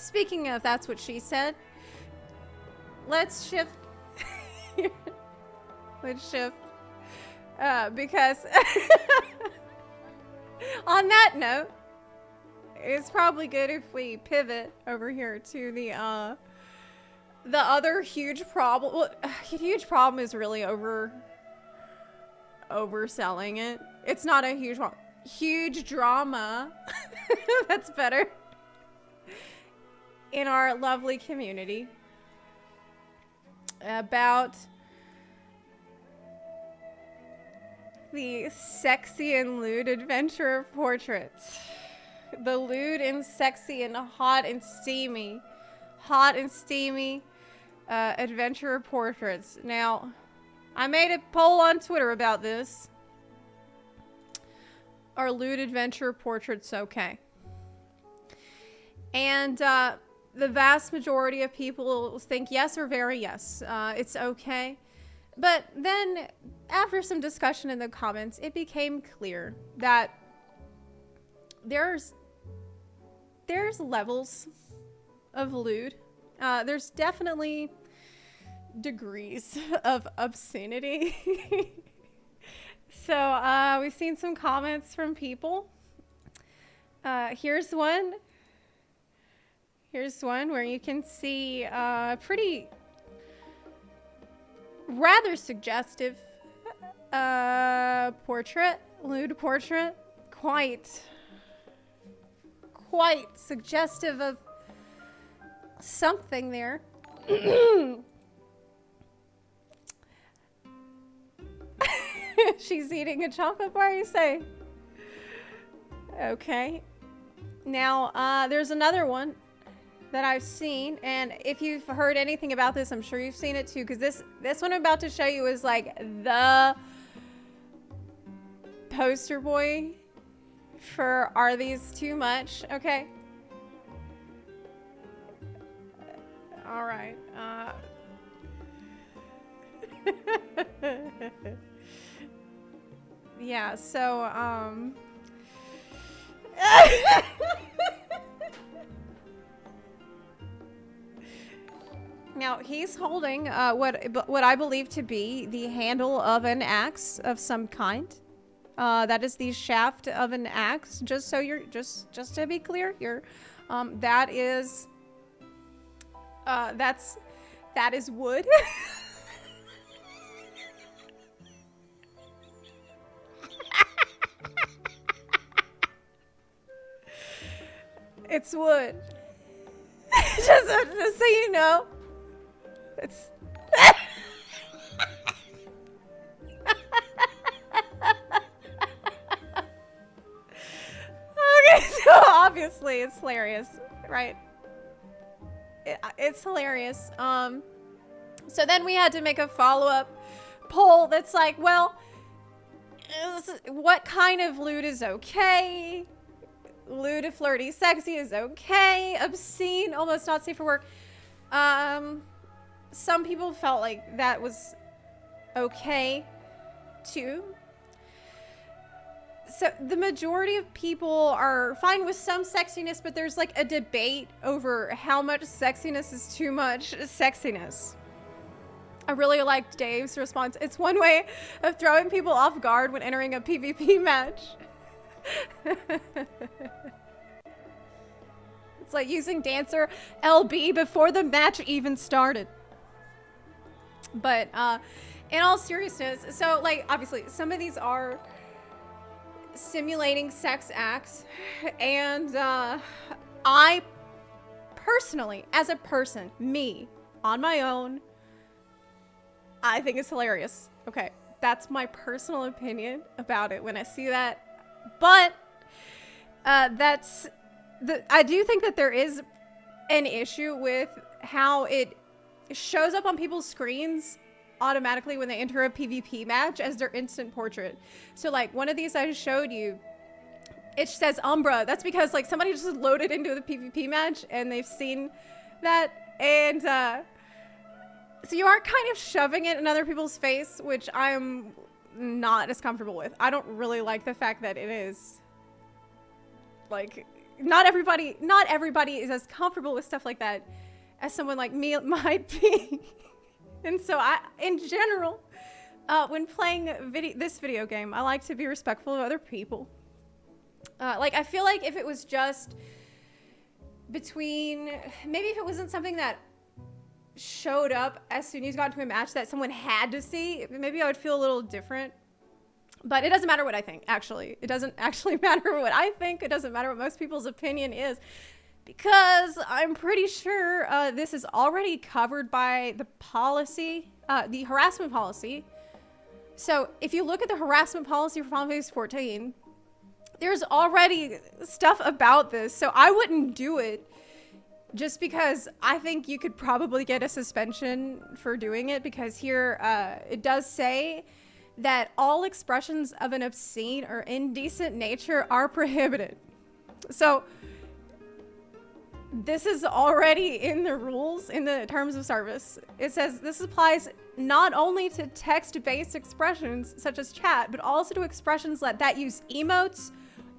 speaking of that's what she said, let's shift. Let's shift. Because on that note, it's probably good if we pivot over here to the other huge problem. Well, huge problem is really overselling it. It's not a huge problem. Huge drama. That's better. In our lovely community about the sexy and lewd adventure portraits. The lewd and sexy and hot and steamy adventure portraits. Now, I made a poll on Twitter about this. Are lewd adventure portraits okay? And the vast majority of people think yes or very yes. It's okay. But then, after some discussion in the comments, it became clear that there's levels of lewd. There's definitely degrees of obscenity. So we've seen some comments from people. Here's one. Here's one where you can see a pretty rather suggestive portrait, lewd portrait, quite suggestive of something there. She's eating a chocolate bar, you say? Okay. Now, there's another one that I've seen, and if you've heard anything about this, I'm sure you've seen it too, because this one I'm about to show you is like the poster boy for Are These Too Much? Okay. All right. Yeah, so, now he's holding what I believe to be the handle of an axe of some kind. That is the shaft of an axe. Just so you're just to be clear, that is wood. It's wood. just so you know. It's okay, so obviously it's hilarious, right? It's hilarious. So then we had to make a follow-up poll that's like, well, what kind of lewd is okay? Lewd, flirty, sexy is okay. Obscene, almost not safe for work. Some people felt like that was okay too. So the majority of people are fine with some sexiness, but there's like a debate over how much sexiness is too much sexiness. I really liked Dave's response. It's one way of throwing people off guard when entering a PvP match. It's like using Dancer LB before the match even started. But in all seriousness, so like obviously some of these are simulating sex acts, and I personally, as a person, me, on my own, I think it's hilarious. Okay, that's my personal opinion about it when I see that. But I do think that there is an issue with how it shows up on people's screens automatically when they enter a PvP match as their instant portrait. So like one of these I showed you, it says Umbra. That's because like somebody just loaded into the PvP match and they've seen that, and so you are kind of shoving it in other people's face, which I'm not as comfortable with. I don't really like the fact that it is like not everybody is as comfortable with stuff like that as someone like me might be. And so in general, when playing this video game, I like to be respectful of other people. Like, I feel like if it was just maybe if it wasn't something that showed up as soon as you got into a match that someone had to see, maybe I would feel a little different. But it doesn't matter what I think, actually. It doesn't actually matter what I think. It doesn't matter what most people's opinion is, because I'm pretty sure this is already covered by the policy, the harassment policy. So if you look at the harassment policy for Final Fantasy 14, there's already stuff about this. So I wouldn't do it just because I think you could probably get a suspension for doing it, because here it does say that all expressions of an obscene or indecent nature are prohibited. So this is already in the rules, in the terms of service. It says this applies not only to text-based expressions such as chat, but also to expressions that use emotes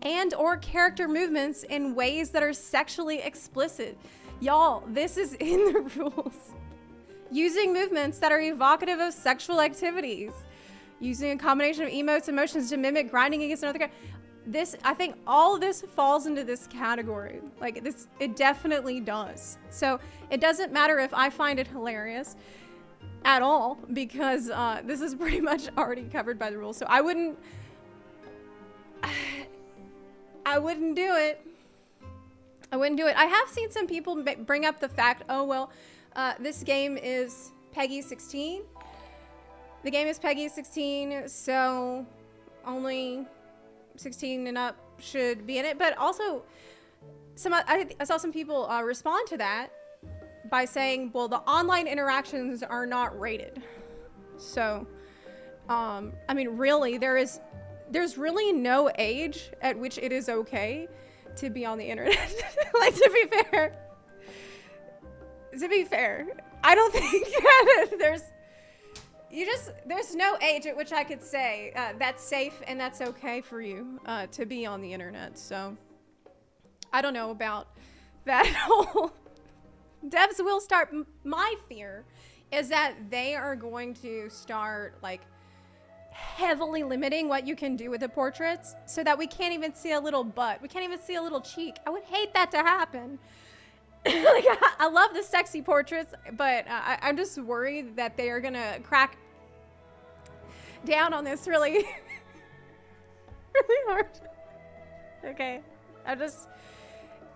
and or character movements in ways that are sexually explicit. Y'all, this is in the rules. Using movements that are evocative of sexual activities. Using a combination of emotes and motions to mimic grinding against another guy. I think all of this falls into this category. Like, this, it definitely does. So it doesn't matter if I find it hilarious at all, because this is pretty much already covered by the rules. So I wouldn't do it. I wouldn't do it. I have seen some people bring up the fact, oh, well, this game is PEGI 16. The game is PEGI 16, so only 16 and up should be in it. But also, I saw some people respond to that by saying, well, the online interactions are not rated. So, I mean, really, there's really no age at which it is okay to be on the internet. Like, to be fair, I don't think there's no age at which I could say that's safe and that's okay for you to be on the internet. So I don't know about that whole devs will start. My fear is that they are going to start like heavily limiting what you can do with the portraits, so that we can't even see a little butt. We can't even see a little cheek. I would hate that to happen. Like, I love the sexy portraits, but I'm just worried that they are gonna crack down on this really, really hard. Okay,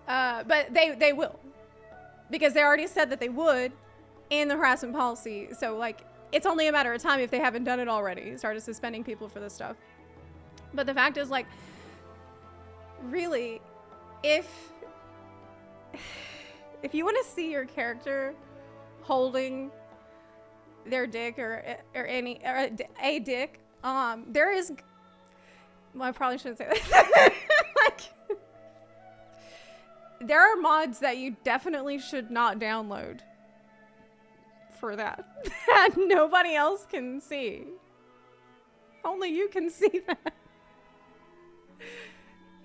but they will, because they already said that they would in the harassment policy. So like, it's only a matter of time if they haven't done it already, started suspending people for this stuff. But the fact is, like, really, if you want to see your character holding their dick or a dick, there is, well, I probably shouldn't say that. Like, there are mods that you definitely should not download for that nobody else can see. Only you can see that.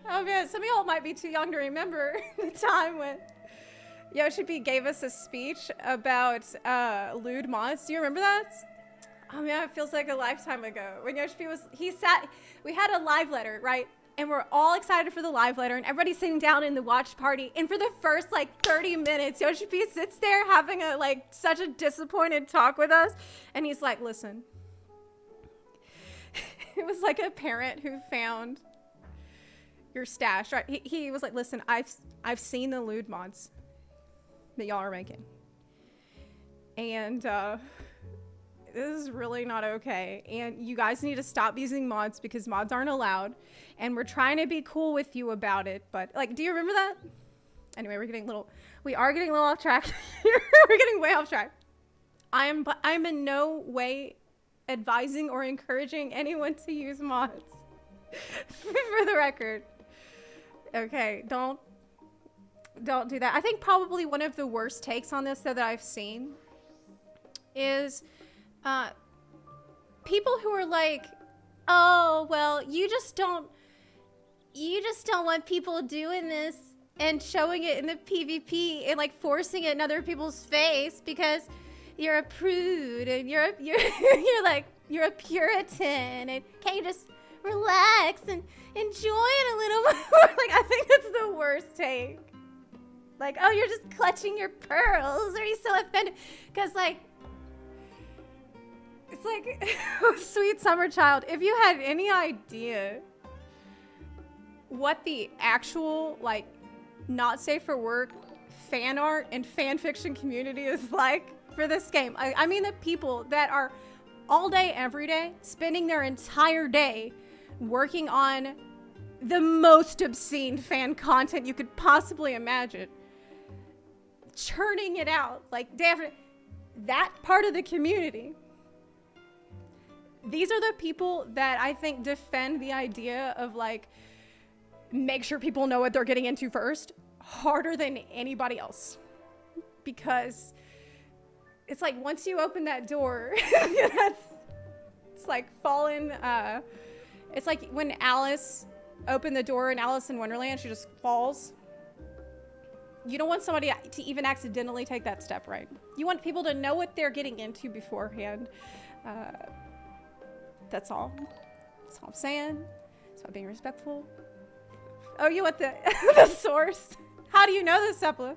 Oh man, some of y'all might be too young to remember the time when Yoshi P gave us a speech about lewd mods. Do you remember that? Oh man, it feels like a lifetime ago. When Yoshi P we had a live letter, right? And we're all excited for the live letter, and everybody's sitting down in the watch party. And for the first like 30 minutes, Yoshi P sits there having such a disappointed talk with us. And he's like, listen, it was like a parent who found your stash, right? He was like, listen, I've seen the lewd mods that y'all are making. And this is really not okay. And you guys need to stop using mods, because mods aren't allowed. And we're trying to be cool with you about it. But like, do you remember that? Anyway, we are getting a little off track. We're getting way off track. I'm in no way advising or encouraging anyone to use mods. For the record. Okay, don't do that. I think probably one of the worst takes on this that I've seen is people who are like, oh, well, you just don't want people doing this and showing it in the PvP and like forcing it in other people's face because you're a prude and you're a Puritan and can't you just relax and enjoy it a little more? Like, I think that's the worst take. Like, oh, you're just clutching your pearls. Are you so offended? Because, like, it's like, sweet summer child, if you had any idea what the actual, like, not safe for work fan art and fan fiction community is like for this game. I mean the people that are all day, every day, spending their entire day working on the most obscene fan content you could possibly imagine. Churning it out. Like, that part of the community. These are the people that I think defend the idea of, like, make sure people know what they're getting into first, harder than anybody else. Because it's like, once you open that door, it's like falling, it's like when Alice opened the door in Alice in Wonderland, she just falls. You don't want somebody to even accidentally take that step, right? You want people to know what they're getting into beforehand. That's all. That's all I'm saying. It's about being respectful. Oh, you want the the source? How do you know this, Zepla?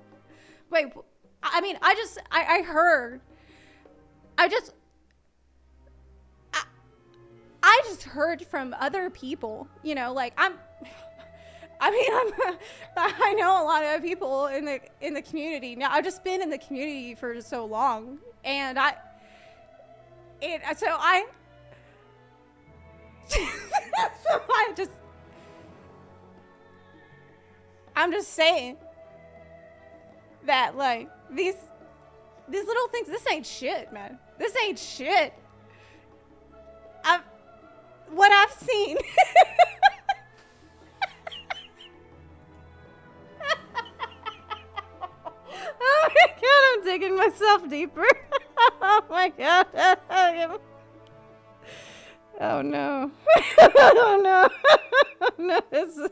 Wait, I mean, I heard. I just heard from other people, you know, like I know a lot of people in the community. Now, I've just been in the community for so long, and I'm just saying that, like, these little things, this ain't shit, man. This ain't shit. What I've seen. Oh my god, I'm digging myself deeper. Oh my god. Oh no. Oh no. Oh no. This is...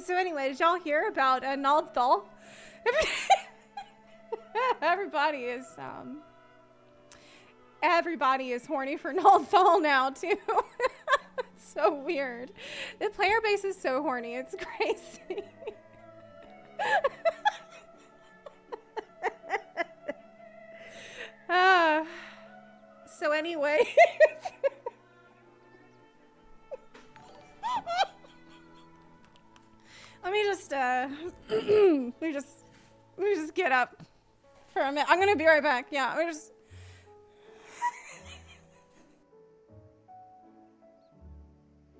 So anyway, did y'all hear about Naldthal? Everybody is horny for Naldthal now too. It's so weird. The player base is so horny. It's crazy. So anyway. Let me just get up for a minute. I'm gonna be right back. Yeah, let me just